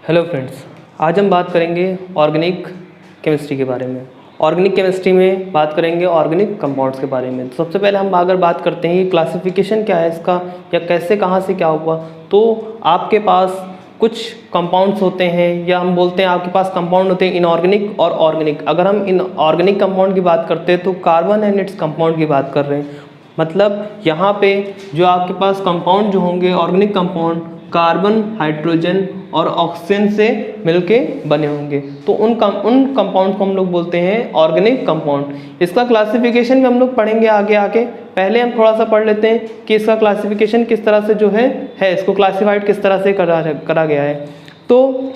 Hello friends, आज हम बात करेंगे ऑर्गेनिक केमिस्ट्री के बारे में। ऑर्गेनिक केमिस्ट्री में बात करेंगे ऑर्गेनिक कंपाउंड्स के बारे में। तो सबसे पहले हम अगर बात करते हैं क्लासिफिकेशन क्या है इसका, या कैसे कहाँ से क्या हुआ, तो आपके पास कुछ कंपाउंड्स होते हैं, या हम बोलते हैं आपके पास कंपाउंड होते हैं इनऑर्गेनिक और ऑर्गेनिक। अगर हम इनऑर्गेनिक कंपाउंड की बात करते हैं तो कार्बन एंड इट्स कंपाउंड की बात कर रहे हैं। मतलब यहाँ पे जो आपके पास कंपाउंड जो होंगे ऑर्गेनिक कंपाउंड, कार्बन, हाइड्रोजन और ऑक्सीजन से मिलके बने होंगे, तो उन कंपाउंड को हम लोग बोलते हैं ऑर्गेनिक कंपाउंड। इसका क्लासिफिकेशन भी हम लोग पढ़ेंगे आगे। पहले हम थोड़ा सा पढ़ लेते हैं कि इसका क्लासिफिकेशन किस तरह से जो है इसको क्लासिफाइड किस तरह से करा गया है। तो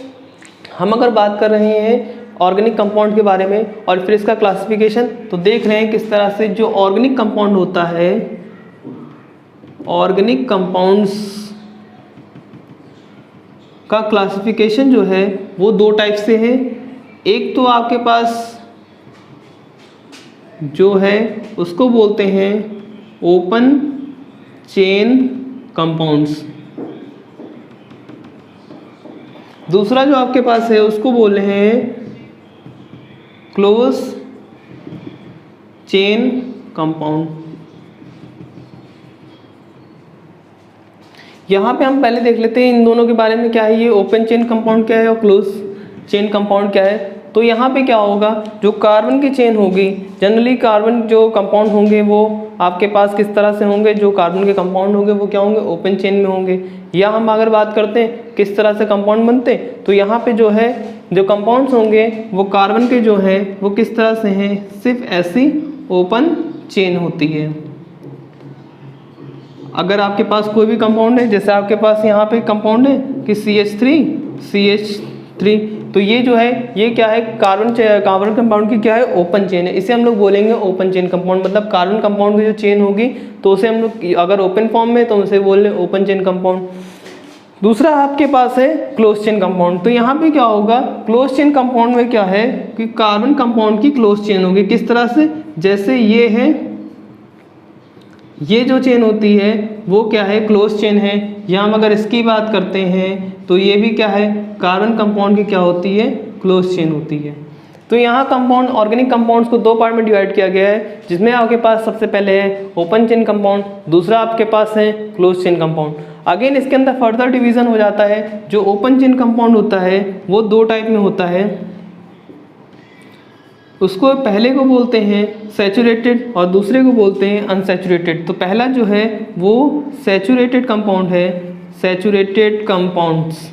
हम अगर बात कर रहे हैं ऑर्गेनिक कंपाउंड के बारे में और फिर इसका क्लासिफिकेशन, तो देख रहे हैं किस तरह से जो ऑर्गेनिक कंपाउंड होता है, ऑर्गेनिक कंपाउंड्स का क्लासिफिकेशन जो है वो दो टाइप से है। एक तो आपके पास जो है उसको बोलते हैं ओपन चेन कंपाउंड्स, दूसरा जो आपके पास है उसको बोल रहे हैं क्लोज चेन कंपाउंड। यहाँ पे हम पहले देख लेते हैं इन दोनों के बारे में, क्या है ये ओपन चेन कंपाउंड क्या है और क्लोज चेन कंपाउंड क्या है। तो यहाँ पे क्या होगा, जो कार्बन की चेन होगी, जनरली कार्बन जो कंपाउंड होंगे वो आपके पास किस तरह से होंगे, जो कार्बन के कंपाउंड होंगे वो क्या होंगे, ओपन चेन में होंगे। या हम अगर बात करते हैं किस तरह से कंपाउंड बनते हैं, तो यहाँ पे जो है जो कंपाउंड्स होंगे वो कार्बन के जो है वो किस तरह से हैं, सिर्फ ऐसी ओपन चेन होती है। अगर आपके पास कोई भी कंपाउंड है, जैसे आपके पास यहाँ पे कंपाउंड है कि CH3, तो ये जो है ये क्या है, कार्बन कंपाउंड की क्या है, ओपन चेन है। इसे हम लोग बोलेंगे ओपन चेन कंपाउंड। मतलब कार्बन कंपाउंड की जो चेन होगी तो उसे हम लोग अगर ओपन फॉर्म में तो उसे बोल रहे हैं ओपन चेन कंपाउंड। दूसरा आपके पास है क्लोज चेन कंपाउंड। तो यहाँ पे क्या होगा, क्लोज चेन कंपाउंड में क्या है कि कार्बन कंपाउंड की क्लोज चेन होगी। किस तरह से, जैसे ये है, ये जो चेन होती है वो क्या है, क्लोज चेन है। या हम अगर इसकी बात करते हैं तो ये भी क्या है, कार्बन कंपाउंड की क्या होती है, क्लोज चेन होती है। तो यहाँ कंपाउंड ऑर्गेनिक कंपाउंड्स को दो पार्ट में डिवाइड किया गया है, जिसमें आपके पास सबसे पहले है ओपन चेन कंपाउंड, दूसरा आपके पास है क्लोज चेन कंपाउंड। अगेन इसके अंदर फर्दर डिवीजन हो जाता है। जो ओपन चेन कंपाउंड होता है वो दो टाइप में होता है, उसको पहले को बोलते हैं सैचुरेटेड और दूसरे को बोलते हैं अनसैचुरेटेड। तो पहला जो है वो सैचुरेटेड कंपाउंड है, सैचुरेटेड कंपाउंड्स,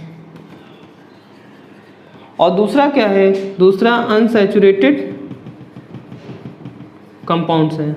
और दूसरा क्या है, दूसरा अनसैचुरेटेड कंपाउंड्स है।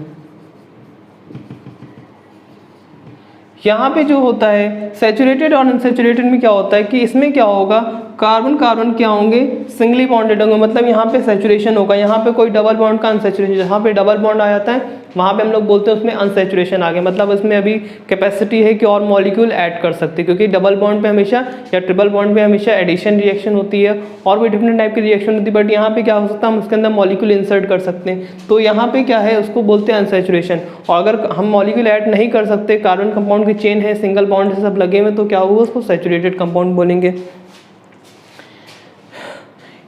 यहाँ पे जो होता है सैचुरेटेड और अनसैचुरेटेड में क्या होता है कि इसमें क्या होगा, कार्बन कार्बन क्या होंगे, सिंगली बॉन्डेड होंगे। मतलब यहाँ पे सैचुरेशन होगा, यहाँ पे कोई डबल बॉन्ड का अनसैचुरेशन, जहाँ पे डबल बॉन्ड आ जाता है वहाँ पे हम लोग बोलते हैं उसमें अनसैचुरेशन आ गया। मतलब उसमें अभी कैपेसिटी है कि और मॉलिक्यूल ऐड कर सकते हैं, क्योंकि डबल बॉन्ड पे हमेशा या ट्रिपल बॉन्ड पे हमेशा एडिशन रिएक्शन होती है और भी डिफरेंट टाइप की रिएक्शन होती है। बट यहाँ पे क्या हो सकता है, हम उसके अंदर मॉलिक्यूल इंसर्ट कर सकते हैं। तो यहाँ पे क्या है, उसको बोलते हैं अनसैचुरेशन। और अगर हम मॉलिक्यूल ऐड नहीं कर सकते, कार्बन कंपाउंड की चेन है, सिंगल बॉन्ड से सब लगे हुए, तो क्या होगा, उसको सैचुरेटेड कंपाउंड बोलेंगे।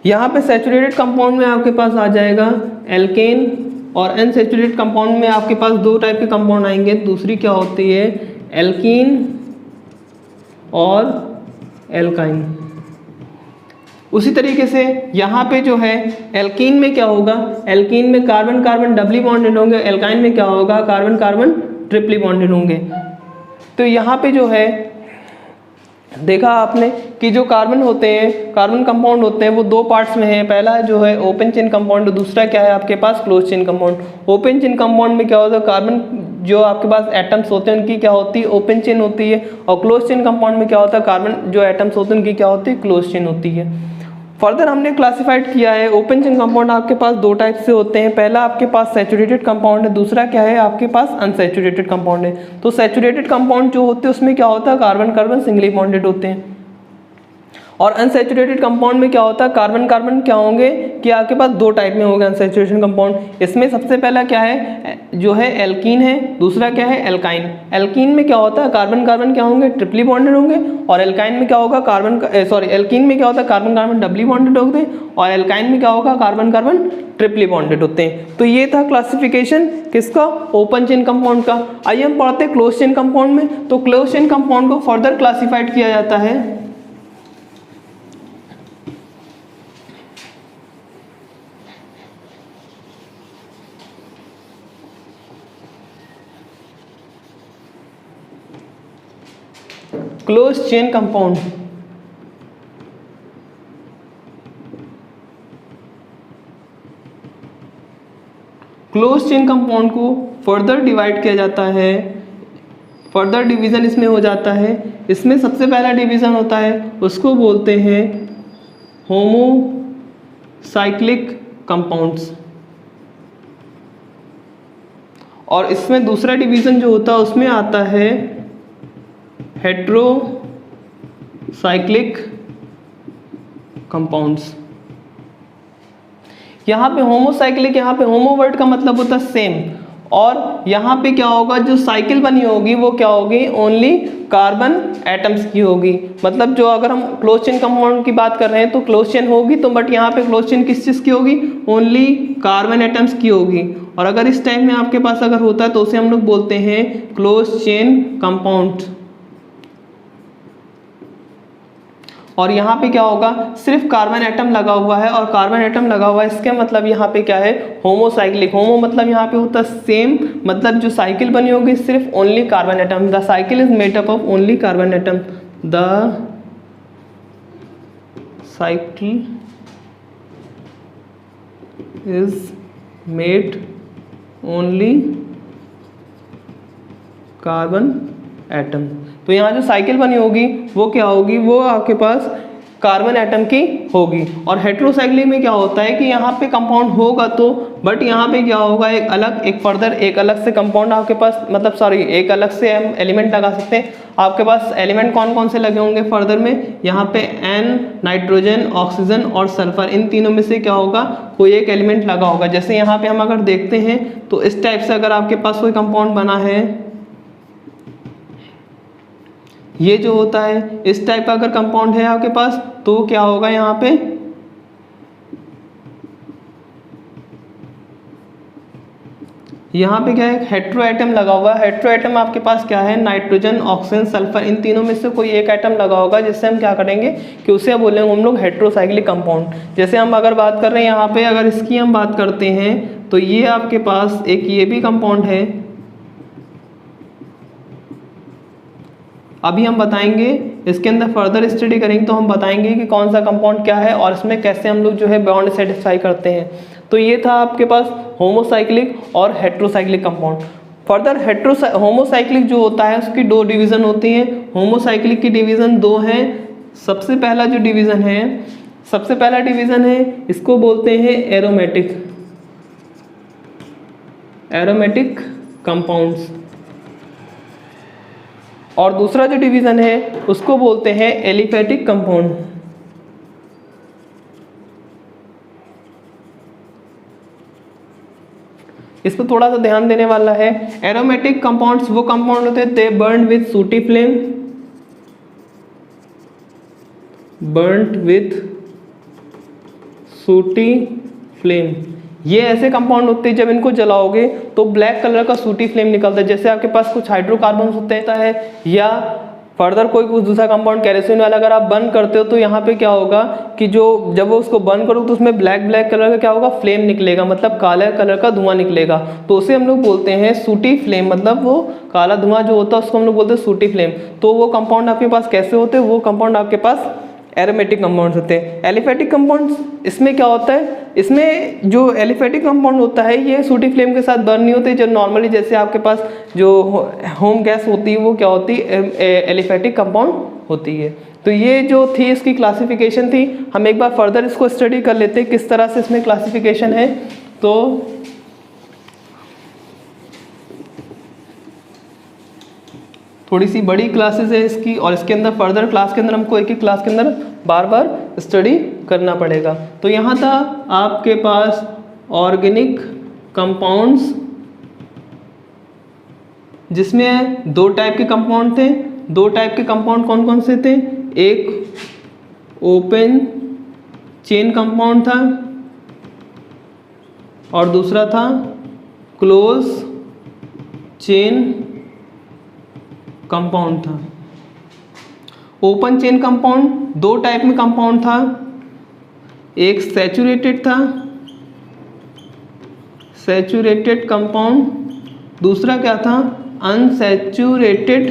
यहाँ पे सैचुरेटेड कंपाउंड में आपके पास आ जाएगा एल्केन, और अनसैचुरेटेड कंपाउंड में आपके पास दो टाइप के कंपाउंड आएंगे। दूसरी क्या होती है, एल्कीन और एल्काइन। उसी तरीके से यहाँ पे जो है एल्कीन में क्या होगा, एल्कीन में कार्बन कार्बन डबली बॉन्डेड होंगे, एल्काइन में क्या होगा, कार्बन कार्बन ट्रिपली बॉन्डेड होंगे। तो यहाँ पे जो है देखा आपने कि जो कार्बन होते हैं, कार्बन कंपाउंड होते हैं वो दो पार्ट्स में है। पहला जो है ओपन चेन कंपाउंड, दूसरा क्या है आपके पास close chain compound. Open chain compound में क्या होता है, कार्बन जो आपके पास एटम्स होते हैं उनकी क्या होती है, ओपन चेन होती है। और क्लोज चेन कंपाउंड में क्या होता है, कार्बन जो एटम्स होते हैं उनकी क्या होती है, क्लोज चेन होती है। फर्दर हमने क्लासिफाइड किया है, ओपन चेन कंपाउंड आपके पास दो टाइप से होते हैं। पहला आपके पास सैचुरेटेड कंपाउंड है, दूसरा क्या है आपके पास अनसैचुरेटेड कंपाउंड है। तो सैचुरेटेड कंपाउंड जो होते हैं उसमें क्या होता है, कार्बन कार्बन सिंगली बॉन्डेड होते हैं। और अनसैचुरेटेड कंपाउंड में क्या होता है, कार्बन कार्बन क्या होंगे कि आपके पास दो टाइप में होंगे अनसैचुरेशन कंपाउंड। इसमें सबसे पहला क्या है जो है एल्कीन है, दूसरा क्या है एल्काइन। एल्कीन में क्या होता है कार्बन कार्बन क्या होंगे ट्रिपली बॉन्डेड होंगे, और एल्काइन में क्या होगा एल्कीन में क्या होता है कार्बन कार्बन डबली बॉन्डेड होते हैं, और एल्काइन में क्या होगा कार्बन कार्बन ट्रिपली बॉन्डेड होते हैं। तो ये था क्लासिफिकेशन किसका, ओपन चेन कंपाउंड का। आइए हम पढ़ते हैं क्लोज चेन कंपाउंड में। तो क्लोज चेन कंपाउंड को फर्दर क्लासिफाइड किया जाता है close chain compound. Close chain compound को फर्दर डिवाइड किया जाता है, फर्दर डिवीजन इसमें हो जाता है। इसमें सबसे पहला डिवीजन होता है उसको बोलते हैं होमोसाइक्लिक कंपाउंड्स, और इसमें दूसरा डिवीजन जो होता है उसमें आता है हेट्रोसाइक्लिक कंपाउंड्स। यहाँ पे होमोसाइक्लिक, यहाँ पे होमो वर्ड का मतलब होता है सेम, और यहाँ पे क्या होगा जो साइकिल बनी होगी वो क्या होगी ओनली कार्बन एटम्स की होगी। मतलब जो अगर हम क्लोज चेन कंपाउंड की बात कर रहे हैं तो क्लोज चेन होगी तो, बट यहाँ पे क्लोज चेन किस चीज़ की होगी ओनली कार्बन एटम्स की होगी। और अगर इस टाइप में आपके पास अगर होता है तो उसे हम लोग बोलते हैं क्लोज चेन कंपाउंड। और यहाँ पे क्या होगा सिर्फ कार्बन एटम लगा हुआ है, और कार्बन एटम लगा हुआ है इसके मतलब यहाँ पे क्या है होमोसाइक्लिक। होमो मतलब यहाँ पे होता है सेम, मतलब जो साइकिल बनी होगी सिर्फ only carbon atom. The cycle is made up of only carbon atom. The cycle is made only carbon atom. तो यहाँ जो साइकिल बनी होगी वो क्या होगी, वो आपके पास कार्बन एटम की होगी। और हेट्रोसाइक्लिक में क्या होता है कि यहाँ पे कंपाउंड होगा तो, बट यहाँ पे क्या होगा एक अलग से कंपाउंड आपके पास, मतलब सॉरी एक अलग से हम एलिमेंट लगा सकते हैं। आपके पास एलिमेंट कौन कौन से लगे होंगे फर्दर में, यहाँ पे N, नाइट्रोजन, ऑक्सीजन और सल्फर, इन तीनों में से क्या होगा कोई एक एलिमेंट लगा होगा। जैसे यहाँ पे हम अगर देखते हैं तो इस टाइप से अगर आपके पास कोई कंपाउंड बना है, ये जो होता है इस टाइप का अगर कंपाउंड है आपके पास तो क्या होगा यहाँ पे क्या है हेट्रो एटम लगा हुआ है। हेट्रो एटम आपके पास क्या है नाइट्रोजन, ऑक्सीजन, सल्फर, इन तीनों में से कोई एक एटम लगा होगा, जिससे हम क्या करेंगे कि उसे बोलेंगे हम लोग हेट्रोसाइक्लिक कंपाउंड। जैसे हम अगर बात कर रहे हैं यहाँ पे, अगर इसकी हम बात करते हैं तो ये आपके पास एक ये भी कंपाउंड है। अभी हम बताएंगे इसके अंदर फर्दर स्टडी करेंगे तो हम बताएंगे कि कौन सा कंपाउंड क्या है और इसमें कैसे हम लोग जो है बॉन्ड सेटिस्फाई करते हैं। तो ये था आपके पास होमोसाइक्लिक और हेट्रोसाइक्लिक कंपाउंड। फर्दर होमोसाइक्लिक जो होता है उसकी दो डिवीज़न होती हैं। होमोसाइक्लिक की डिवीज़न दो हैं। सबसे पहला डिवीज़न है इसको बोलते हैं एरोमेटिक कंपाउंड्स, और दूसरा जो डिवीज़न है उसको बोलते हैं एलिफेटिक कंपाउंड। इस पर थोड़ा सा ध्यान देने वाला है। एरोमेटिक कंपाउंड्स वो कंपाउंड होते हैं दे बर्न विथ सूटी फ्लेम। ये ऐसे कंपाउंड होते हैं जब इनको जलाओगे तो ब्लैक कलर का सूटी फ्लेम निकलता है। जैसे आपके पास कुछ हाइड्रोकार्बन होते हैं या फर्दर कोई कुछ दूसरा कंपाउंड केरोसिन वाला अगर आप बर्न करते हो तो यहाँ पे क्या होगा कि जब वो उसको बर्न करो तो उसमें ब्लैक कलर का क्या होगा फ्लेम निकलेगा, मतलब काला कलर का धुआं निकलेगा। तो उसे हम लोग बोलते हैं सूटी फ्लेम, मतलब वो काला धुआं जो होता है उसको हम लोग बोलते हैं सूटी फ्लेम। तो वो कंपाउंड आपके पास कैसे होते हैं, वो कंपाउंड आपके पास एरोमेटिक कंपाउंड्स होते हैं। एलिफेटिक कंपाउंड्स इसमें क्या होता है, इसमें जो एलिफेटिक कंपाउंड होता है ये सूटी फ्लेम के साथ बर्न नहीं होते। जो नॉर्मली जैसे आपके पास जो होम गैस होती है वो क्या होती है एलिफेटिक कंपाउंड होती है। तो ये जो थी इसकी क्लासिफिकेशन थी। हम एक बार फर्दर इसको स्टडी कर लेते हैं किस तरह से इसमें क्लासिफिकेशन है। तो थोड़ी सी बड़ी क्लासेस है इसकी, और इसके अंदर फर्दर क्लास के अंदर हमको एक क्लास के अंदर बार बार स्टडी करना पड़ेगा। तो यहाँ था आपके पास ऑर्गेनिक कंपाउंड्स, जिसमें दो टाइप के कंपाउंड थे। दो टाइप के कंपाउंड कौन कौन से थे? एक ओपन चेन कंपाउंड था और दूसरा था क्लोज चेन कंपाउंड था। ओपन चेन कंपाउंड दो टाइप में कंपाउंड था, एक सैचुरेटेड था, सैचुरेटेड कंपाउंड, दूसरा क्या था? अनसैचुरेटेड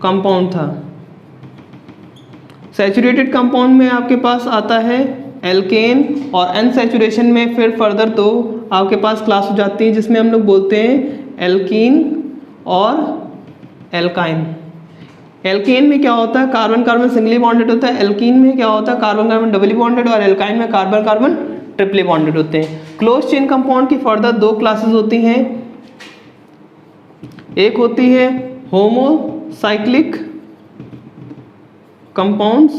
कंपाउंड था। सैचुरेटेड कंपाउंड में आपके पास आता है एल्केन, और अनसैचुरेशन में फिर फर्दर दो आपके पास क्लास हो जाती है, जिसमें हम लोग बोलते हैं एल्कीन और एल्काइन। एल्केन में क्या होता है? कार्बन कार्बन सिंगली बॉन्डेड होता है। एल्कीन में क्या होता है? कार्बन कार्बन डबली बॉन्डेड, और एल्काइन में कार्बन कार्बन ट्रिपली बॉन्डेड होते हैं। क्लोज चेन कंपाउंड की फर्दर दो क्लासेस होती हैं, एक होती है होमोसाइक्लिक कंपाउंड्स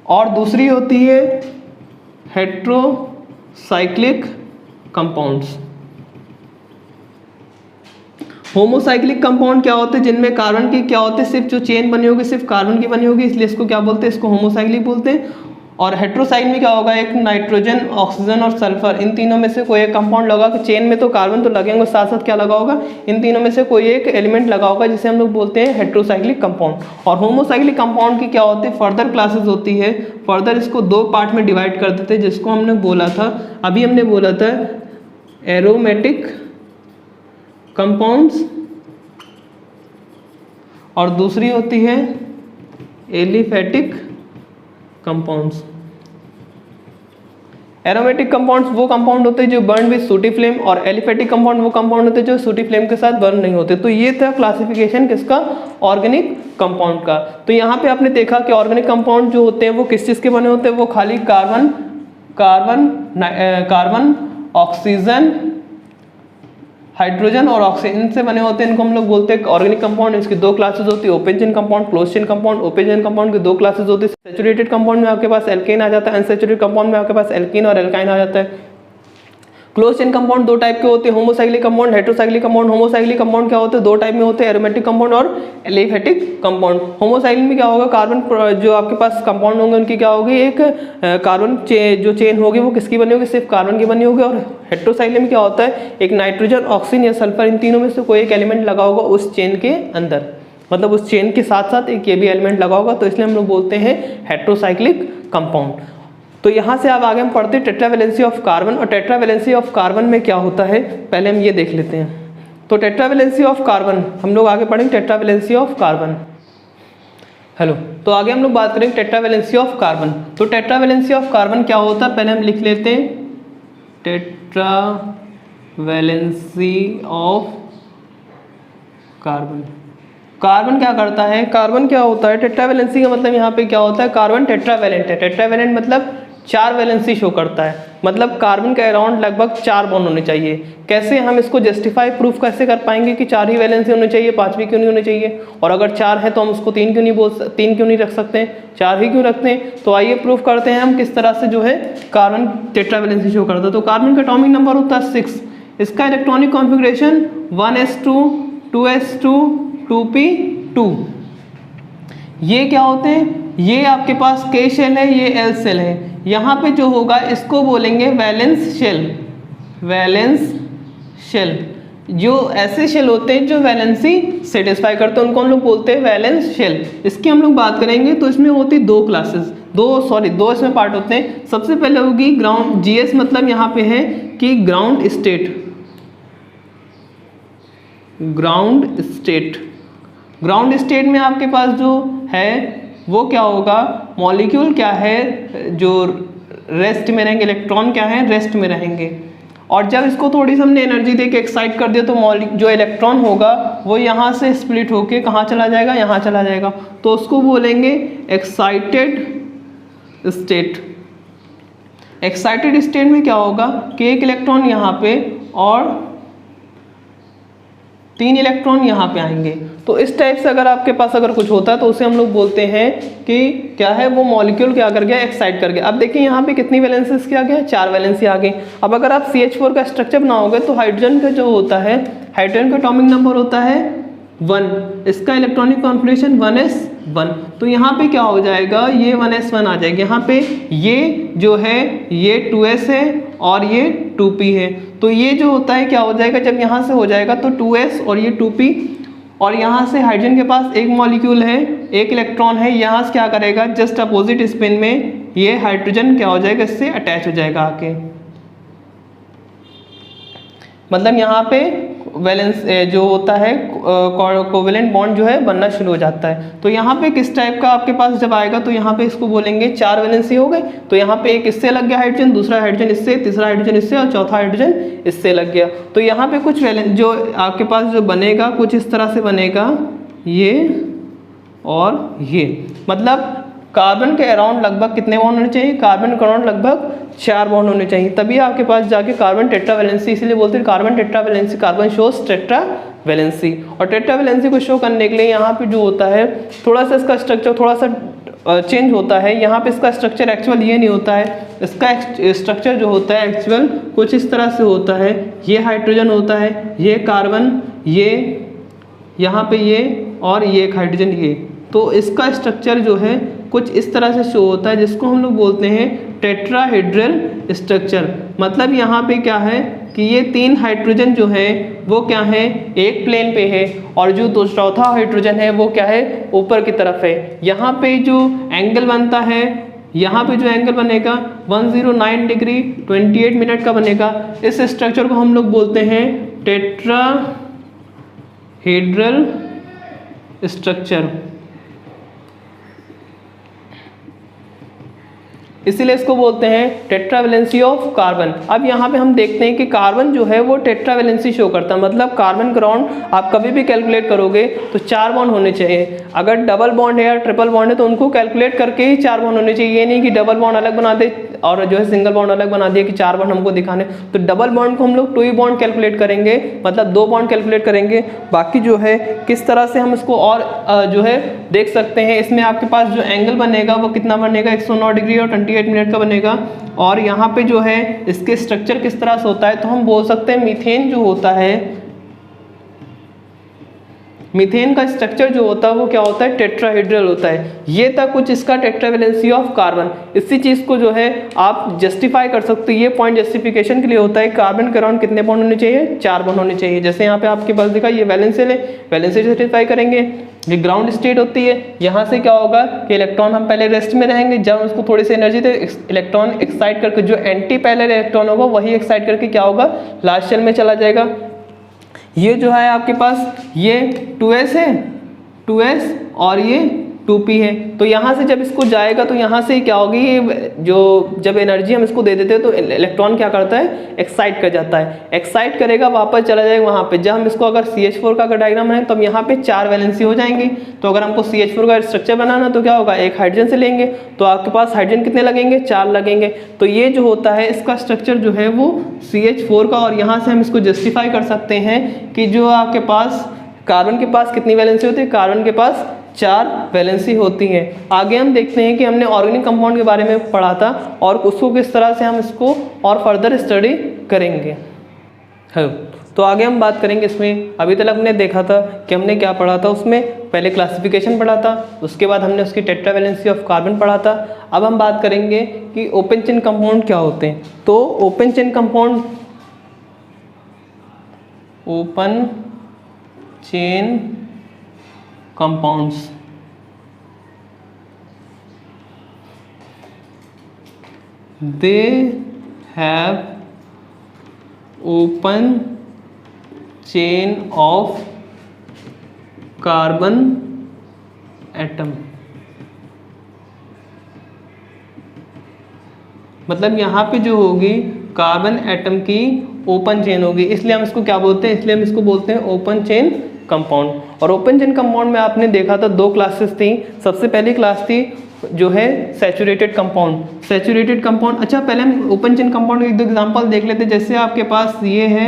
और दूसरी होती है हेट्रोसाइक्लिक कंपाउंड्स। होमोसाइक्लिक कंपाउंड क्या होते हैं? जिनमें कार्बन की क्या होते हैं? सिर्फ जो चेन बनी होगी सिर्फ कार्बन की बनी होगी, इसलिए इसको क्या बोलते हैं? इसको होमोसाइक्लिक बोलते हैं। और हेट्रोसाइक्लिक में क्या होगा? एक नाइट्रोजन, ऑक्सीजन और सल्फर, इन तीनों में से कोई एक कंपाउंड लगा कि चेन में तो कार्बन तो लगे होंगे, साथ साथ क्या लगा होगा? इन तीनों में से कोई एक एलिमेंट लगा होगा, जिसे हम लोग बोलते हैं हेट्रोसाइक्लिक कंपाउंड। और होमोसाइक्लिक कंपाउंड की क्या होती है? फर्दर क्लासेस होती है। फर्दर इसको दो पार्ट में डिवाइड कर देते हैं, जिसको हमने बोला था, अभी हमने बोला था एरोमेटिक कंपाउंड्स, और दूसरी होती है एलिफेटिक कंपाउंड्स। एरोमेटिक कंपाउंड्स वो कंपाउंड होते हैं जो बर्न विद सूटी फ्लेम, और एलिफेटिक कंपाउंड वो कंपाउंड होते हैं जो सूटी फ्लेम के साथ बर्न नहीं होते। तो ये था क्लासिफिकेशन किसका? ऑर्गेनिक कंपाउंड का। तो यहाँ पे आपने देखा कि ऑर्गेनिक कंपाउंड जो होते हैं वो किस चीज़ के बने होते हैं? वो खाली कार्बन, ऑक्सीजन, हाइड्रोजन और ऑक्सीजन से बने होते हैं। इनको हम लोग बोलते हैं ऑर्गेनिक कंपाउंड। इसकी दो क्लासेस होती है, open chain compound, close chain compound. Open chain compound की दो क्लासेस होती है। सैचुरेटेड कंपाउंड में आपके पास एल्केन आ जाता है, अनसैचुरेटेड कंपाउंड में आपके पास एल्कीन और एल्काइन आ जाता है। क्लोज चेन कंपाउंड दो टाइप के होते हैं, homocyclic compound, heterocyclic compound. Homocyclic compound क्या होते हैं? दो टाइप में होते हैं, एरोमेटिक कंपाउंड और एलिफेटिक कंपाउंड। होमोसाइक्लिक में क्या होगा? कार्बन जो आपके पास कंपाउंड होंगे उनकी क्या होगी? एक कार्बन जो चेन होगी वो किसकी बनी होगी? सिर्फ कार्बन की बनी होगी। और हेट्रोसाइक्लिक में क्या होता है? एक नाइट्रोजन, ऑक्सीजन या सल्फर, इन तीनों में से कोई एक एलिमेंट लगा होगा उस चेन के अंदर, मतलब उस चेन के साथ साथ एक ये भी एलिमेंट लगा होगा, तो इसलिए हम लोग बोलते हैं हेट्रोसाइक्लिक कंपाउंड। तो यहाँ से अब आगे हम पढ़ते हैं टेट्रावैलेंसी ऑफ कार्बन। और टेट्रावैलेंसी ऑफ कार्बन में क्या होता है पहले हम ये देख लेते हैं। तो टेट्रावैलेंसी ऑफ कार्बन हम लोग आगे पढ़ेंगे, टेट्रावैलेंसी ऑफ कार्बन। हेलो, तो आगे हम लोग बात करेंगे टेट्रावैलेंसी ऑफ कार्बन। तो टेट्रावैलेंसी ऑफ कार्बन क्या होता है पहले हम लिख लेते हैं, टेट्रावैलेंसी ऑफ कार्बन। कार्बन क्या करता है? कार्बन क्या होता है? टेट्रावैलेंसी का मतलब यहाँ पे क्या होता है? कार्बन टेट्रावैलेंट है। टेट्रावैलेंट मतलब चार वैलेंसी शो करता है, मतलब कार्बन के अराउंड लगभग चार बॉन्ड होने चाहिए। कैसे हम इसको जस्टिफाई प्रूफ कैसे कर पाएंगे कि चार ही वैलेंसी होने चाहिए, पांचवी क्यों नहीं होने चाहिए? और अगर चार है तो हम उसको तीन क्यों नहीं रख सकते हैं, चार ही क्यों रखते हैं? तो आइए प्रूफ करते हैं हम किस तरह से जो है कार्बन टेट्रावैलेंसी शो करता है। तो कार्बन का एटॉमिक नंबर होता है 6, इसका electronic configuration 1s2 2s2 2p2। ये क्या होते हैं? ये आपके पास K शेल है, ये L शेल है। यहाँ पे जो होगा इसको बोलेंगे वैलेंस शेल। वैलेंस शेल जो ऐसे शेल होते हैं जो वैलेंसी सेटिस्फाई करते हैं उनको हम लोग बोलते हैं वैलेंस शेल। इसकी हम लोग बात करेंगे तो इसमें होती दो क्लासेस, दो इसमें पार्ट होते हैं। सबसे पहले होगी ग्राउंड, GS मतलब यहाँ पे है कि ग्राउंड स्टेट। ग्राउंड स्टेट में आपके पास जो है वो क्या होगा? मॉलिक्यूल क्या है जो रेस्ट में रहेंगे, इलेक्ट्रॉन क्या है रेस्ट में रहेंगे। और जब इसको थोड़ी सी हमने एनर्जी देके एक्साइट कर दिया तो जो इलेक्ट्रॉन होगा वो यहाँ से स्प्लिट होके कहाँ चला जाएगा? यहाँ चला जाएगा। तो उसको बोलेंगे एक्साइटेड स्टेट। एक्साइटेड स्टेट में क्या होगा कि एक इलेक्ट्रॉन यहाँ पे और 3 इलेक्ट्रॉन यहाँ पे आएंगे। तो इस टाइप से अगर आपके पास अगर कुछ होता है तो उसे हम लोग बोलते हैं कि क्या है, वो मॉलिक्यूल क्या कर गया, एक्साइट कर गया। अब देखिए यहाँ पे कितनी वैलेंसीज क्या गया, 4 वैलेंसी आ गई। अब अगर आप CH4 का स्ट्रक्चर बनाओगे तो हाइड्रोजन का जो होता है, हाइड्रोजन का एटॉमिक नंबर होता है 1, इसका इलेक्ट्रॉनिक कॉन्फिगरेशन 1s1। तो यहाँ पे क्या हो जाएगा, ये 1s1 आ जाएगा। यहाँ पे ये जो है ये 2s है और ये 2p है। तो ये जो होता है क्या हो जाएगा, जब यहाँ से हो जाएगा तो 2s और ये 2p, और यहाँ से हाइड्रोजन के पास एक मॉलिक्यूल है, एक इलेक्ट्रॉन है, यहाँ से क्या करेगा, जस्ट अपोजिट स्पिन में ये हाइड्रोजन क्या हो जाएगा, इससे अटैच हो जाएगा आके। मतलब यहाँ पे वैलेंस जो होता है कोवेलेंट बॉन्ड जो है बनना शुरू हो जाता है। तो यहाँ पे किस टाइप का आपके पास जब आएगा तो यहाँ पे इसको बोलेंगे 4 वैलेंसी हो गए। तो यहाँ पे एक इससे लग गया हाइड्रोजन, दूसरा हाइड्रोजन इससे, तीसरा हाइड्रोजन इससे और चौथा हाइड्रोजन इससे लग गया। तो यहाँ पे कुछ वैलेंस जो आपके पास जो बनेगा कुछ इस तरह से बनेगा, ये और ये। मतलब कार्बन के अराउंड लगभग कितने बॉन्ड होने चाहिए, कार्बन के अराउंड लगभग 4 बॉन्ड होने चाहिए, तभी आपके पास जाके कार्बन टेट्रावैलेंसी, इसीलिए बोलते हैं carbon tetravalency, carbon shows tetravalency. और टेट्रावैलेंसी को शो करने के लिए यहाँ पे जो होता है थोड़ा सा इसका स्ट्रक्चर थोड़ा सा चेंज होता है। यहाँ पे इसका स्ट्रक्चर एक्चुअल ये नहीं होता है, इसका स्ट्रक्चर जो होता है एक्चुअल कुछ इस तरह से होता है। ये हाइड्रोजन होता है, ये कार्बन, ये यहाँ पे ये, और ये एक हाइड्रोजन ये। तो इसका स्ट्रक्चर जो है कुछ इस तरह से शो होता है, जिसको हम लोग बोलते हैं टेट्राहेड्रल स्ट्रक्चर। मतलब यहाँ पे क्या है कि ये 3 हाइड्रोजन जो है वो क्या है, एक प्लेन पे है, और जो चौथा हाइड्रोजन है वो क्या है, ऊपर की तरफ है। यहाँ पे जो एंगल बनता है, यहाँ पे जो एंगल बनेगा 109 डिग्री 28 मिनट का बनेगा। इस स्ट्रक्चर को हम लोग बोलते हैं टेट्राहेड्रल स्ट्रक्चर, इसीलिए इसको बोलते हैं टेट्रावैलेंसी ऑफ कार्बन। अब यहाँ पे हम देखते हैं कि कार्बन जो है वो टेट्रावैलेंसी शो करता है। मतलब कार्बन के अराउंड आप कभी भी कैलकुलेट करोगे तो 4 बॉन्ड होने चाहिए। अगर डबल बॉन्ड है या ट्रिपल बॉन्ड है तो उनको कैलकुलेट करके ही 4 बॉन्ड होने चाहिए। ये नहीं कि डबल बॉन्ड अलग बना दे और जो है सिंगल बॉन्ड अलग बना दिया कि 4 बॉन्ड हमको दिखाने। तो डबल बॉन्ड को हम लोग 2 बॉन्ड कैलकुलेट करेंगे, मतलब 2 बॉन्ड कैलकुलेट करेंगे। बाकी जो है किस तरह से हम इसको और जो है देख सकते हैं, इसमें आपके पास जो एंगल बनेगा वो कितना बनेगा, 109 डिग्री और 28 मिनट का बनेगा। और यहाँ पे जो है इसके स्ट्रक्चर किस तरह से होता है, तो हम बोल सकते हैं मीथेन जो होता है, मीथेन का स्ट्रक्चर जो होता है वो क्या होता है, टेट्राहेड्रल होता है। ये था कुछ इसका टेट्रावैलेंसी ऑफ कार्बन। इसी चीज़ को जो है आप जस्टिफाई कर सकते हो। ये पॉइंट जस्टिफिकेशन के लिए होता है कार्बन के अराउंड कितने बॉन्ड होने चाहिए, 4 बॉन्ड होने चाहिए। जैसे यहाँ पे आपके पास दिखा ये वैलेंसी है, वैलेंसी जस्टिफाई करेंगे। ये ग्राउंड स्टेट होती है, यहाँ से क्या होगा कि इलेक्ट्रॉन हम पहले रेस्ट में रहेंगे, जब उसको थोड़ी सी एनर्जी दे इलेक्ट्रॉन एक्साइट करके जो एंटी पैरेलल इलेक्ट्रॉन होगा वही एक्साइट करके क्या होगा, लास्ट शेल में चला जाएगा। ये जो है आपके पास ये 2s है, 2s और ये 2p है। तो यहाँ से जब इसको जाएगा तो यहाँ से क्या होगी, ये जो जब एनर्जी हम इसको दे देते हैं तो इलेक्ट्रॉन क्या करता है, एक्साइट कर जाता है। एक्साइट करेगा वापस चला जाएगा वहाँ पे। जब हम इसको अगर CH4 का अगर डायग्राम है तो हम यहाँ पे 4 वैलेंसी हो जाएंगे। तो अगर हमको CH4 का स्ट्रक्चर बनाना तो क्या होगा, एक हाइड्रोजन से लेंगे तो आपके पास हाइड्रोजन कितने लगेंगे, 4 लगेंगे। तो ये जो होता है इसका स्ट्रक्चर जो है वो CH4 का, और यहाँ से हम इसको जस्टिफाई कर सकते हैं कि जो आपके पास कार्बन के पास कितनी वैलेंसी होती है, कार्बन के पास 4 वैलेंसी होती हैं। आगे हम देखते हैं कि हमने ऑर्गेनिक कंपाउंड के बारे में पढ़ा था और उसको किस तरह से हम इसको और फर्दर स्टडी करेंगे। तो आगे हम बात करेंगे इसमें। अभी तक हमने देखा था कि हमने क्या पढ़ा था, उसमें पहले क्लासिफिकेशन पढ़ा था, उसके बाद हमने उसकी टेट्रावैलेंसी ऑफ कार्बन पढ़ा था। अब हम बात करेंगे कि ओपन चेन कंपाउंड क्या होते हैं। तो open chain compound, open chain compounds, they have open chain of carbon atom। मतलब यहाँ पे जो होगी कार्बन एटम की ओपन चेन होगी, इसलिए हम इसको क्या बोलते हैं, इसलिए हम इसको बोलते हैं ओपन चेन कंपाउंड। और ओपन चेन कंपाउंड में आपने देखा था 2 क्लासेस थी। सबसे पहली क्लास थी जो है सैचुरेटेड कंपाउंड। सैचुरेटेड कंपाउंड, अच्छा पहले हम ओपन चेन कंपाउंड के 2 एग्जांपल देख लेते हैं। जैसे आपके पास ये है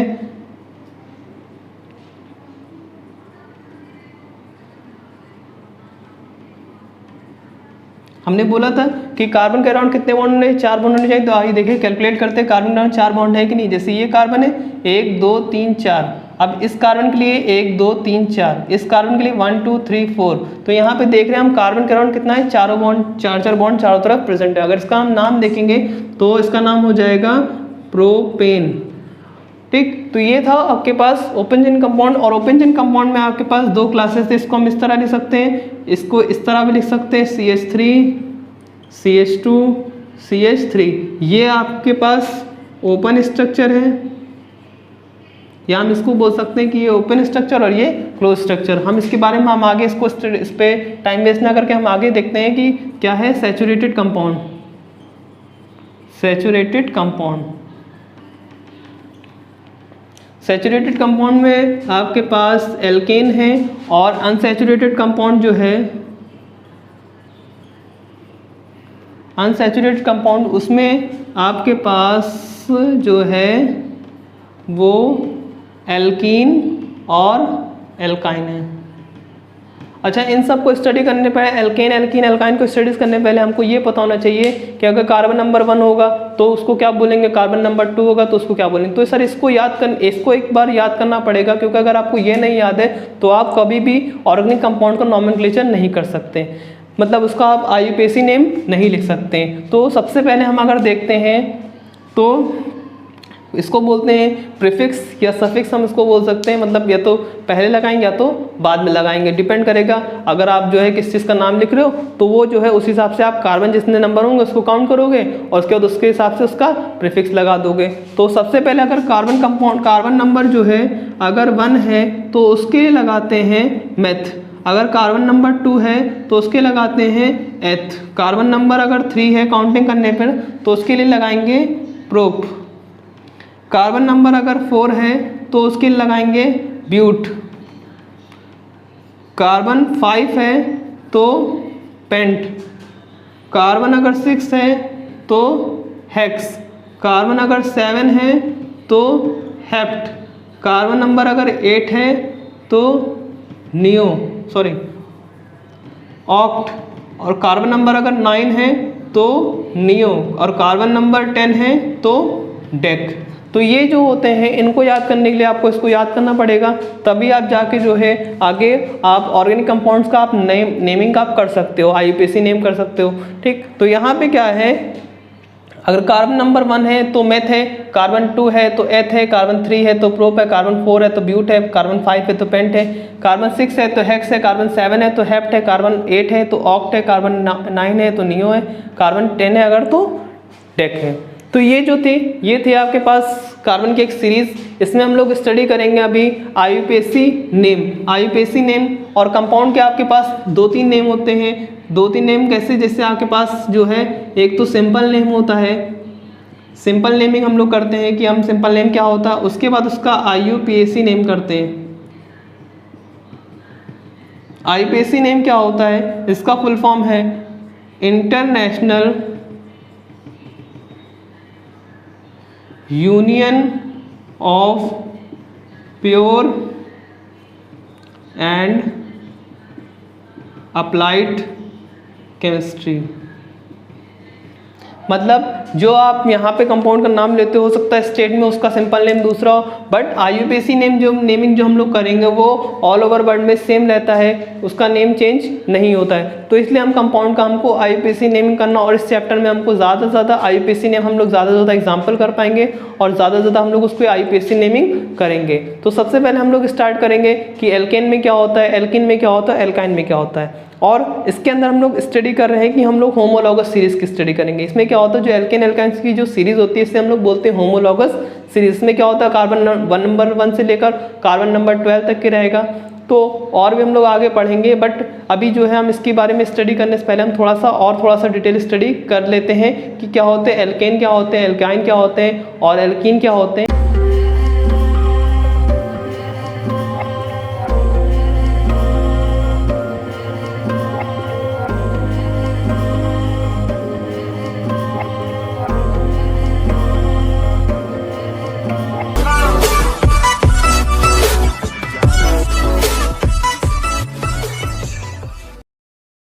हमने बोला था कि कार्बन के अराउंड कितने बॉन्ड होने, 4 बॉन्ड होने चाहिए। तो आइए देखिए कैलकुलेट करते हैं कार्बन के अराउंड 4 बॉन्ड है कि नहीं। जैसे ये कार्बन है 1 2 3 4, अब इस कार्बन के लिए 1 2 3 4, इस कार्बन के लिए 1 2 3 4। तो यहाँ पे देख रहे हैं हम कार्बन के अराउंड कितना है, चारों बॉन्ड, 4 बॉन्ड चारों तरफ प्रेजेंट है। अगर इसका हम नाम देखेंगे तो इसका नाम हो जाएगा प्रोपेन। ठीक, तो ये था आपके पास ओपन चेन कंपाउंड। और ओपन चेन कंपाउंड में आपके पास 2 क्लासेस थे। इसको हम इस तरह लिख सकते हैं, इसको इस तरह भी लिख सकते हैं, CH3 CH2 CH3। ये आपके पास ओपन स्ट्रक्चर है, या हम इसको बोल सकते हैं कि ये ओपन स्ट्रक्चर और ये क्लोज स्ट्रक्चर। हम इसके बारे में हम आगे इसको इस पे टाइम वेस्ट ना करके हम आगे देखते हैं कि क्या है saturated compound. Saturated compound, saturated compound में आपके पास एल्केन है, और अनसैचुरेटेड कंपाउंड जो है, अनसैचुरेटेड कंपाउंड उसमें आपके पास जो है वो एल्कीन और एल्काइन है। अच्छा, इन सब को स्टडी करने पहले एल्केन एल्कीन एल्काइन को स्टडीज करने पहले हमको ये पता होना चाहिए कि अगर कार्बन नंबर 1 होगा तो उसको क्या बोलेंगे, कार्बन नंबर 2 होगा तो उसको क्या बोलेंगे। तो सर इसको एक बार याद करना पड़ेगा, क्योंकि अगर आपको ये नहीं याद है तो आप कभी भी ऑर्गेनिक कंपाउंड का नॉमेनक्लेचर नहीं कर सकते, मतलब उसका आप IUPAC नेम नहीं लिख सकते। तो सबसे पहले हम अगर देखते हैं तो इसको बोलते हैं प्रीफिक्स या सफिक्स, हम इसको बोल सकते हैं। मतलब या तो पहले लगाएंगे या तो बाद में लगाएंगे, डिपेंड करेगा। अगर आप जो है किस चीज़ का नाम लिख रहे हो तो वो जो है उस हिसाब से आप कार्बन जितने नंबर होंगे उसको काउंट करोगे और उसके बाद उसके हिसाब से उसका प्रीफिक्स लगा दोगे। तो सबसे पहले अगर कार्बन नंबर जो है अगर 1 है तो उसके लिए लगाते हैं मेथ, अगर कार्बन नंबर 2 है तो उसके लगाते हैं एथ, कार्बन नंबर अगर 3 है काउंटिंग करने पर तो उसके लिए लगाएंगे प्रोप, कार्बन नंबर अगर 4 है तो उसके लिए लगाएंगे ब्यूट, कार्बन 5 है तो पेंट, कार्बन अगर 6 है तो हेक्स, कार्बन अगर 7 है तो हेप्ट, कार्बन नंबर अगर 8 है तो ऑक्ट, और कार्बन नंबर अगर 9 है तो नियो, और कार्बन नंबर 10 है तो डेक। तो ये जो होते हैं इनको याद करने के लिए आपको इसको याद करना पड़ेगा, तभी आप जाके जो है आगे आप ऑर्गेनिक कंपाउंड्स का आप नेमिंग आप कर सकते हो, IUPAC नेम कर सकते हो। ठीक, तो यहाँ पे क्या है, अगर कार्बन नंबर 1 है तो मेथ है, कार्बन 2 है तो एथ है, कार्बन 3 है तो प्रोप है, कार्बन 4 है तो ब्यूट है, कार्बन 5 है तो पेंट है, कार्बन 6 है तो हेक्स है, कार्बन 7 है तो हेप्ट है, कार्बन 8 है तो ऑक्ट है, कार्बन 9 है तो नियो है, कार्बन 10 है अगर तो डेक है। तो ये जो थे ये थे आपके पास कार्बन की एक सीरीज। इसमें हम लोग स्टडी करेंगे अभी IUPAC नेम और कंपाउंड के आपके पास 2-3 नेम होते हैं। 2-3 नेम कैसे, जैसे आपके पास जो है एक तो सिंपल नेम होता है, सिंपल नेमिंग हम लोग करते हैं कि हम सिंपल नेम क्या होता है, उसके बाद उसका IUPAC नेम करते हैं। IUPAC नेम क्या होता है, इसका फुल फॉर्म है international union of pure and applied chemistry. मतलब जो आप यहाँ पे कंपाउंड का नाम लेते हो सकता है स्टेट में उसका सिंपल नेम दूसरा हो, बट IUPAC नेम जो नेमिंग जो हम लोग करेंगे वो ऑल ओवर वर्ल्ड में सेम रहता है, उसका नेम चेंज नहीं होता है। तो इसलिए हम कंपाउंड का हमको IUPAC नेमिंग करना, और इस चैप्टर में हमको ज़्यादा से ज़्यादा IUPAC नेम हम लोग ज़्यादा से ज़्यादा एग्जाम्पल कर पाएंगे और ज़्यादा से ज़्यादा हम लोग उस पर IUPAC नेमिंग करेंगे। तो सबसे पहले हम लोग स्टार्ट करेंगे कि एल्केन में क्या होता है, एल्किन में क्या होता है, एल्काइन में क्या होता है। और इसके अंदर हम लोग स्टडी कर रहे हैं कि हम लोग होमोलॉगस सीरीज की स्टडी करेंगे। इसमें क्या होता है, जो एल्केन एल्काइंस की जो सीरीज होती है इसे हम लोग बोलते हैं होमोलॉगस सीरीज। में क्या होता है, कार्बन नंबर 1 से लेकर कार्बन नंबर 12 तक के रहेगा। तो और भी हम लोग आगे पढ़ेंगे, बट अभी जो है हम इसके बारे में स्टडी करने से पहले हम थोड़ा सा डिटेल स्टडी कर लेते हैं कि क्या होते हैं एल्केन, क्या होते हैं एल्काइन, क्या होते हैं और एल्कीन क्या होते हैं।